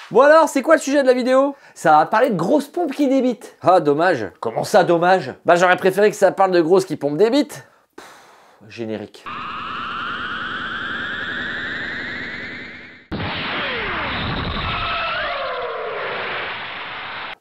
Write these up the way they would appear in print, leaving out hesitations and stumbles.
Bon alors, c'est quoi le sujet de la vidéo? Ça va parler de grosses pompes qui débitent. Ah, dommage. Comment ça, dommage? Bah, j'aurais préféré que ça parle de grosses qui pompent des bites. Générique.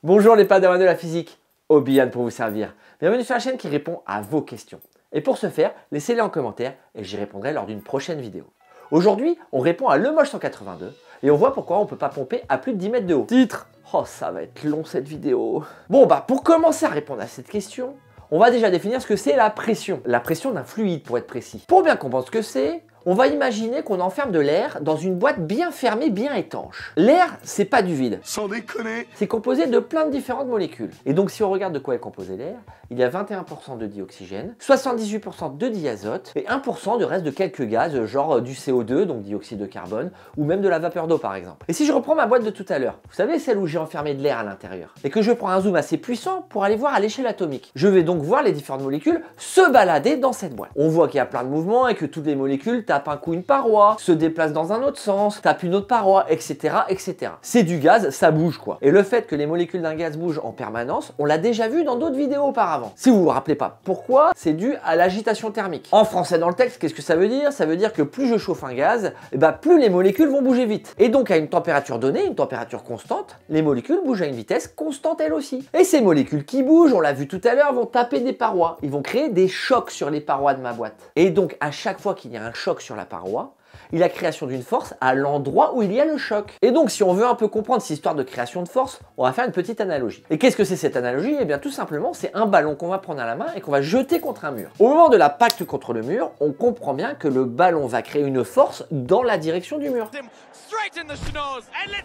Bonjour les padawans de la physique, Obi-Wan pour vous servir. Bienvenue sur la chaîne qui répond à vos questions. Et pour ce faire, laissez-les en commentaire et j'y répondrai lors d'une prochaine vidéo. Aujourd'hui, on répond à Lemoche 182 et on voit pourquoi on ne peut pas pomper à plus de 10 mètres de haut. Titre: oh, ça va être long cette vidéo. Bon bah, pour commencer à répondre à cette question, on va déjà définir ce que c'est la pression. La pression d'un fluide pour être précis. Pour bien comprendre ce que c'est, on va imaginer qu'on enferme de l'air dans une boîte bien fermée, bien étanche. L'air, c'est pas du vide. Sans déconner. C'est composé de plein de différentes molécules. Et donc si on regarde de quoi est composé l'air, il y a 21% de dioxygène, 78% de diazote et 1% de reste de quelques gaz, genre du CO2, donc dioxyde de carbone, ou même de la vapeur d'eau par exemple. Et si je reprends ma boîte de tout à l'heure, vous savez celle où j'ai enfermé de l'air à l'intérieur, et que je prends un zoom assez puissant pour aller voir à l'échelle atomique. Je vais donc voir les différentes molécules se balader dans cette boîte. On voit qu'il y a plein de mouvements et que toutes les molécules tapent un coup une paroi, se déplacent dans un autre sens, tapent une autre paroi, etc. etc. C'est du gaz, ça bouge quoi. Et le fait que les molécules d'un gaz bougent en permanence, on l'a déjà vu dans d'autres vidéos auparavant. Si vous vous rappelez pas pourquoi, c'est dû à l'agitation thermique. En français dans le texte, qu'est-ce que ça veut dire? Ça veut dire que plus je chauffe un gaz, plus les molécules vont bouger vite. Et donc à une température donnée, une température constante, les molécules bougent à une vitesse constante elles aussi. Et ces molécules qui bougent, on l'a vu tout à l'heure, vont taper des parois. Ils vont créer des chocs sur les parois de ma boîte. Et donc à chaque fois qu'il y a un choc sur la paroi, il y a création d'une force à l'endroit où il y a le choc. Et donc, si on veut un peu comprendre cette histoire de création de force, on va faire une petite analogie. Et qu'est-ce que c'est cette analogie? Eh bien, tout simplement, c'est un ballon qu'on va prendre à la main et qu'on va jeter contre un mur. Au moment de l'impact contre le mur, on comprend bien que le ballon va créer une force dans la direction du mur.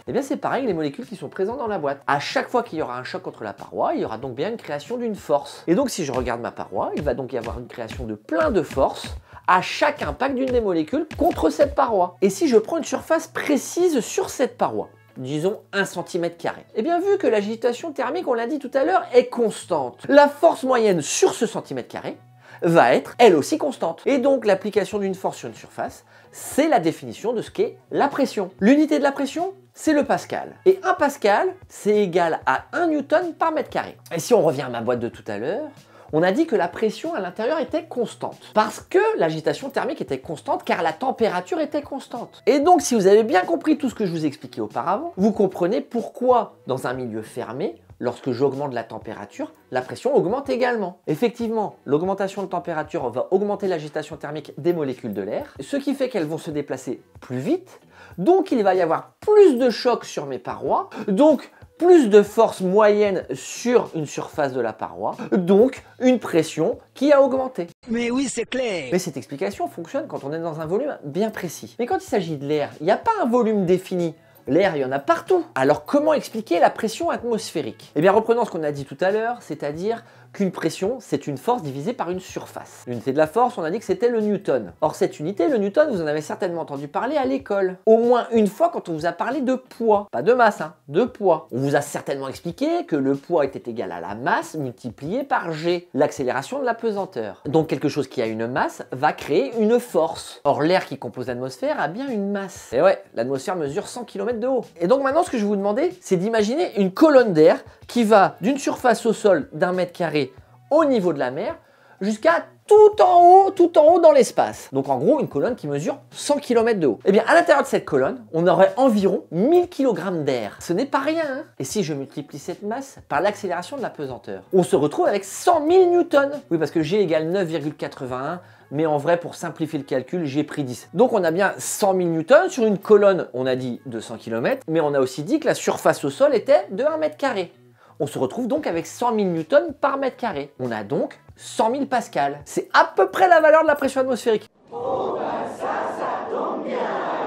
Et bien, c'est pareil, les molécules qui sont présentes dans la boîte. À chaque fois qu'il y aura un choc contre la paroi, il y aura donc bien une création d'une force. Et donc, si je regarde ma paroi, il va donc y avoir une création de plein de forces à chaque impact d'une des molécules contre cette paroi. Et si je prends une surface précise sur cette paroi, disons 1 cm², et bien vu que l'agitation thermique, on l'a dit tout à l'heure, est constante, la force moyenne sur ce centimètre carré va être elle aussi constante. Et donc l'application d'une force sur une surface, c'est la définition de ce qu'est la pression. L'unité de la pression, c'est le pascal. Et 1 pascal, c'est égal à 1 newton par mètre carré. Et si on revient à ma boîte de tout à l'heure, on a dit que la pression à l'intérieur était constante. Parce que l'agitation thermique était constante, car la température était constante. Et donc, si vous avez bien compris tout ce que je vous ai expliqué auparavant, vous comprenez pourquoi, dans un milieu fermé, lorsque j'augmente la température, la pression augmente également. Effectivement, l'augmentation de température va augmenter l'agitation thermique des molécules de l'air, ce qui fait qu'elles vont se déplacer plus vite, donc il va y avoir plus de chocs sur mes parois, donc plus de force moyenne sur une surface de la paroi, donc une pression qui a augmenté. Mais oui, c'est clair. Mais cette explication fonctionne quand on est dans un volume bien précis. Mais quand il s'agit de l'air, il n'y a pas un volume défini. L'air, il y en a partout. Alors comment expliquer la pression atmosphérique? Eh bien reprenons ce qu'on a dit tout à l'heure, c'est-à-dire qu'une pression, c'est une force divisée par une surface. L'unité de la force, on a dit que c'était le newton. Or cette unité, le newton, vous en avez certainement entendu parler à l'école. Au moins une fois quand on vous a parlé de poids. Pas de masse, hein, de poids. On vous a certainement expliqué que le poids était égal à la masse multipliée par g, l'accélération de la pesanteur. Donc quelque chose qui a une masse va créer une force. Or l'air qui compose l'atmosphère a bien une masse. Et ouais, l'atmosphère mesure 100 km de haut. Et donc maintenant, ce que je vais vous demander, c'est d'imaginer une colonne d'air qui va d'une surface au sol d'1 mètre carré au niveau de la mer jusqu'à tout en haut dans l'espace. Donc en gros, une colonne qui mesure 100 km de haut. Et bien à l'intérieur de cette colonne, on aurait environ 1000 kg d'air. Ce n'est pas rien, hein? Et si je multiplie cette masse par l'accélération de la pesanteur, on se retrouve avec 100 000 newtons. Oui, parce que G égale 9,81. Mais en vrai, pour simplifier le calcul, j'ai pris 10. Donc on a bien 100 000 newtons sur une colonne, on a dit de 100 km, mais on a aussi dit que la surface au sol était de 1 mètre carré. On se retrouve donc avec 100 000 newtons par mètre carré. On a donc 100 000 pascals. C'est à peu près la valeur de la pression atmosphérique. Oh ben ça tombe bien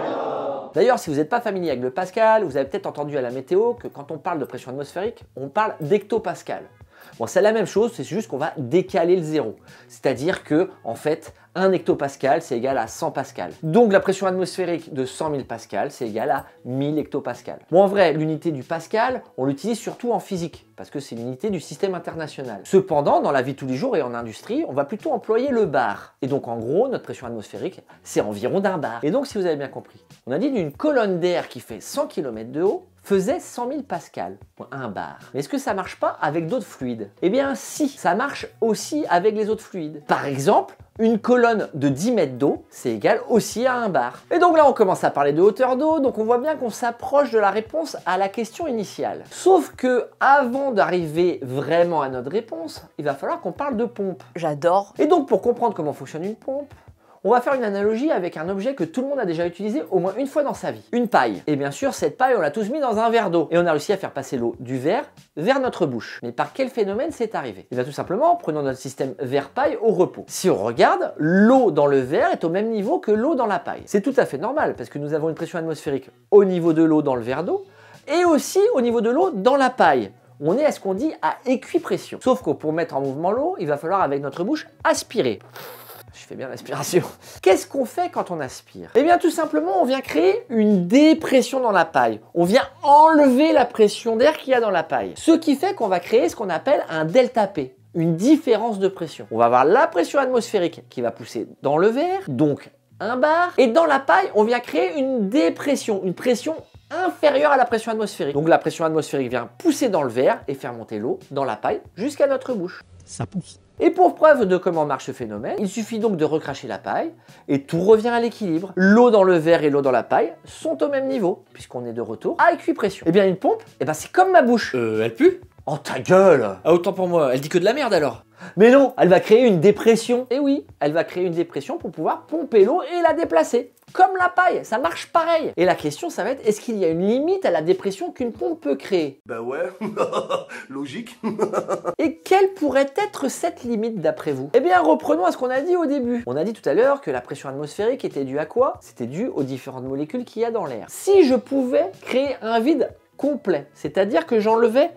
alors. D'ailleurs, si vous n'êtes pas familier avec le pascal, vous avez peut-être entendu à la météo que quand on parle de pression atmosphérique, on parle d'hectopascal. Bon, c'est la même chose, c'est juste qu'on va décaler le zéro. C'est-à-dire que, en fait, 1 hectopascal, c'est égal à 100 pascal. Donc la pression atmosphérique de 100 000 pascal, c'est égal à 1000 hectopascal. Bon, en vrai, l'unité du pascal, on l'utilise surtout en physique, parce que c'est l'unité du système international. Cependant, dans la vie de tous les jours et en industrie, on va plutôt employer le bar. Et donc en gros, notre pression atmosphérique, c'est environ d'1 bar. Et donc si vous avez bien compris, on a dit d'une colonne d'air qui fait 100 km de haut, faisait 100 000 pascal, 1 bar. Mais est-ce que ça marche pas avec d'autres fluides? Eh bien si, ça marche aussi avec les autres fluides. Par exemple, une colonne de 10 mètres d'eau, c'est égal aussi à 1 bar. Et donc là, on commence à parler de hauteur d'eau, donc on voit bien qu'on s'approche de la réponse à la question initiale. Sauf que, avant d'arriver vraiment à notre réponse, il va falloir qu'on parle de pompe. J'adore. Et donc, pour comprendre comment fonctionne une pompe, on va faire une analogie avec un objet que tout le monde a déjà utilisé au moins une fois dans sa vie. Une paille. Et bien sûr, cette paille, on l'a tous mis dans un verre d'eau. Et on a réussi à faire passer l'eau du verre vers notre bouche. Mais par quel phénomène c'est arrivé? Et bien tout simplement, prenons notre système verre-paille au repos. Si on regarde, l'eau dans le verre est au même niveau que l'eau dans la paille. C'est tout à fait normal, parce que nous avons une pression atmosphérique au niveau de l'eau dans le verre d'eau, et aussi au niveau de l'eau dans la paille. On est à ce qu'on dit à équipression. Sauf que pour mettre en mouvement l'eau, il va falloir avec notre bouche aspirer. Je fais bien l'aspiration. Qu'est-ce qu'on fait quand on aspire? Eh bien tout simplement, on vient créer une dépression dans la paille. On vient enlever la pression d'air qu'il y a dans la paille. Ce qui fait qu'on va créer ce qu'on appelle un delta P, une différence de pression. On va avoir la pression atmosphérique qui va pousser dans le verre, donc 1 bar. Et dans la paille, on vient créer une dépression, une pression inférieure à la pression atmosphérique. Donc la pression atmosphérique vient pousser dans le verre et faire monter l'eau dans la paille jusqu'à notre bouche. Ça pousse. Et pour preuve de comment marche ce phénomène, il suffit donc de recracher la paille et tout revient à l'équilibre. L'eau dans le verre et l'eau dans la paille sont au même niveau, puisqu'on est de retour à équipression. Et bien une pompe, c'est comme ma bouche. Elle pue? Oh ta gueule! Ah, autant pour moi, elle dit que de la merde alors. Mais non, elle va créer une dépression. Et oui, elle va créer une dépression pour pouvoir pomper l'eau et la déplacer. Comme la paille, ça marche pareil. Et la question, ça va être, est-ce qu'il y a une limite à la dépression qu'une pompe peut créer? Bah ouais, logique. Et quelle pourrait être cette limite d'après vous? Eh bien, reprenons à ce qu'on a dit au début. On a dit tout à l'heure que la pression atmosphérique était due à quoi? C'était dû aux différentes molécules qu'il y a dans l'air. Si je pouvais créer un vide complet, c'est-à-dire que j'enlevais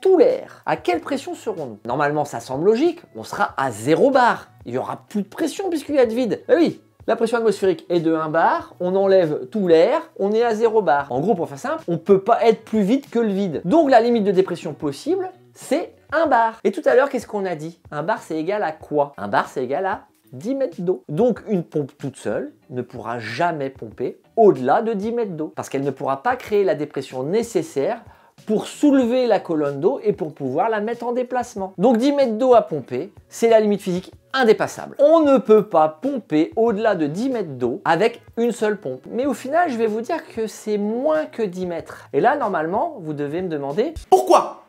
tout l'air, à quelle pression serons-nous? Normalement, ça semble logique, on sera à 0 bar. Il n'y aura plus de pression puisqu'il y a de vide. Eh oui, la pression atmosphérique est de 1 bar, on enlève tout l'air, on est à 0 bar. En gros, pour faire simple, on ne peut pas être plus vite que le vide. Donc la limite de dépression possible, c'est 1 bar. Et tout à l'heure, qu'est-ce qu'on a dit? 1 bar, c'est égal à quoi? 1 bar, c'est égal à 10 mètres d'eau. Donc une pompe toute seule ne pourra jamais pomper au-delà de 10 mètres d'eau, parce qu'elle ne pourra pas créer la dépression nécessaire pour soulever la colonne d'eau et pour pouvoir la mettre en déplacement. Donc 10 mètres d'eau à pomper, c'est la limite physique indépassable. On ne peut pas pomper au-delà de 10 mètres d'eau avec une seule pompe. Mais au final, je vais vous dire que c'est moins que 10 mètres. Et là, normalement, vous devez me demander pourquoi?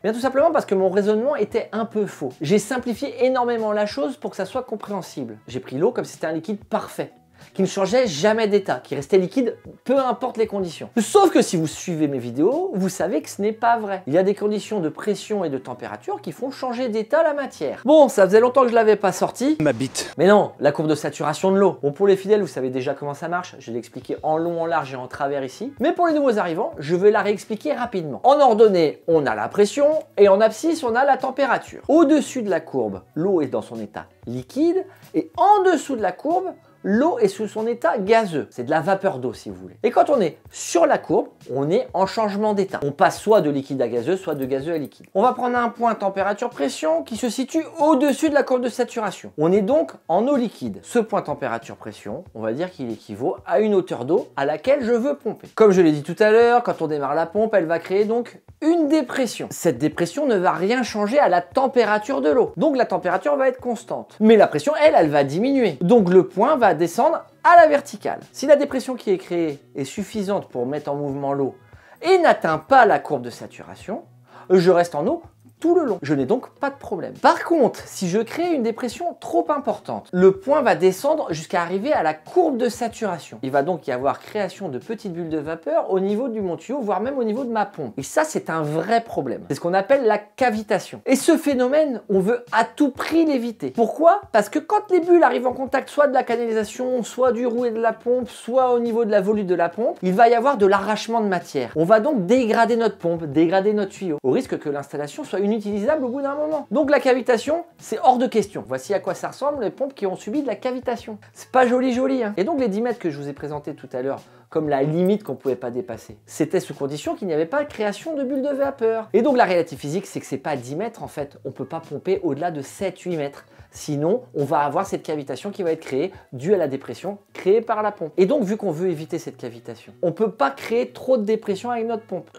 Bien tout simplement parce que mon raisonnement était un peu faux. J'ai simplifié énormément la chose pour que ça soit compréhensible. J'ai pris l'eau comme si c'était un liquide parfait, qui ne changeait jamais d'état, qui restait liquide, peu importe les conditions. Sauf que si vous suivez mes vidéos, vous savez que ce n'est pas vrai. Il y a des conditions de pression et de température qui font changer d'état la matière. Bon, ça faisait longtemps que je l'avais pas sorti. Ma bite. Mais non, la courbe de saturation de l'eau. Bon, pour les fidèles, vous savez déjà comment ça marche. Je l'ai expliqué en long, en large et en travers ici. Mais pour les nouveaux arrivants, je vais la réexpliquer rapidement. En ordonnée, on a la pression et en abscisse, on a la température. Au-dessus de la courbe, l'eau est dans son état liquide et en dessous de la courbe, l'eau est sous son état gazeux. C'est de la vapeur d'eau si vous voulez. Et quand on est sur la courbe, on est en changement d'état. On passe soit de liquide à gazeux, soit de gazeux à liquide. On va prendre un point température-pression qui se situe au-dessus de la courbe de saturation. On est donc en eau liquide. Ce point température-pression, on va dire qu'il équivaut à une hauteur d'eau à laquelle je veux pomper. Comme je l'ai dit tout à l'heure, quand on démarre la pompe, elle va créer donc une dépression. Cette dépression ne va rien changer à la température de l'eau. Donc la température va être constante. Mais la pression, elle va diminuer. Donc le point va descendre à la verticale. Si la dépression qui est créée est suffisante pour mettre en mouvement l'eau et n'atteint pas la courbe de saturation, je reste en eau tout le long. Je n'ai donc pas de problème. Par contre, si je crée une dépression trop importante, le point va descendre jusqu'à arriver à la courbe de saturation. Il va donc y avoir création de petites bulles de vapeur au niveau du mon tuyau, voire même au niveau de ma pompe. Et ça, c'est un vrai problème. C'est ce qu'on appelle la cavitation. Et ce phénomène, on veut à tout prix l'éviter. Pourquoi? Parce que quand les bulles arrivent en contact soit de la canalisation, soit du rouet de la pompe, soit au niveau de la volute de la pompe, il va y avoir de l'arrachement de matière. On va donc dégrader notre pompe, dégrader notre tuyau, au risque que l'installation soit une inutilisable au bout d'un moment. Donc la cavitation, c'est hors de question. Voici à quoi ça ressemble les pompes qui ont subi de la cavitation. C'est pas joli, hein. Et donc les 10 mètres que je vous ai présentés tout à l'heure comme la limite qu'on ne pouvait pas dépasser, c'était sous condition qu'il n'y avait pas de création de bulles de vapeur. Et donc la réalité physique, c'est que c'est pas 10 mètres en fait. On peut pas pomper au-delà de 7-8 mètres. Sinon, on va avoir cette cavitation qui va être créée due à la dépression créée par la pompe. Et donc, vu qu'on veut éviter cette cavitation, on ne peut pas créer trop de dépression avec notre pompe.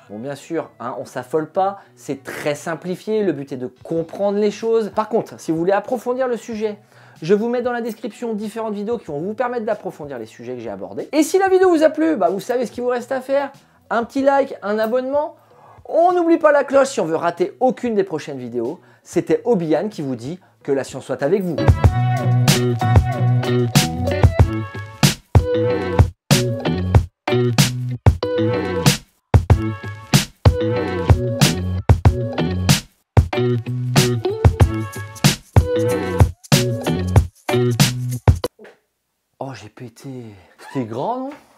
Bon, bien sûr, hein, on s'affole pas, c'est très simplifié, le but est de comprendre les choses. Par contre, si vous voulez approfondir le sujet, je vous mets dans la description différentes vidéos qui vont vous permettre d'approfondir les sujets que j'ai abordés. Et si la vidéo vous a plu, bah, vous savez ce qu'il vous reste à faire. Un petit like, un abonnement. On n'oublie pas la cloche si on veut rater aucune des prochaines vidéos. C'était Obian qui vous dit que la science soit avec vous.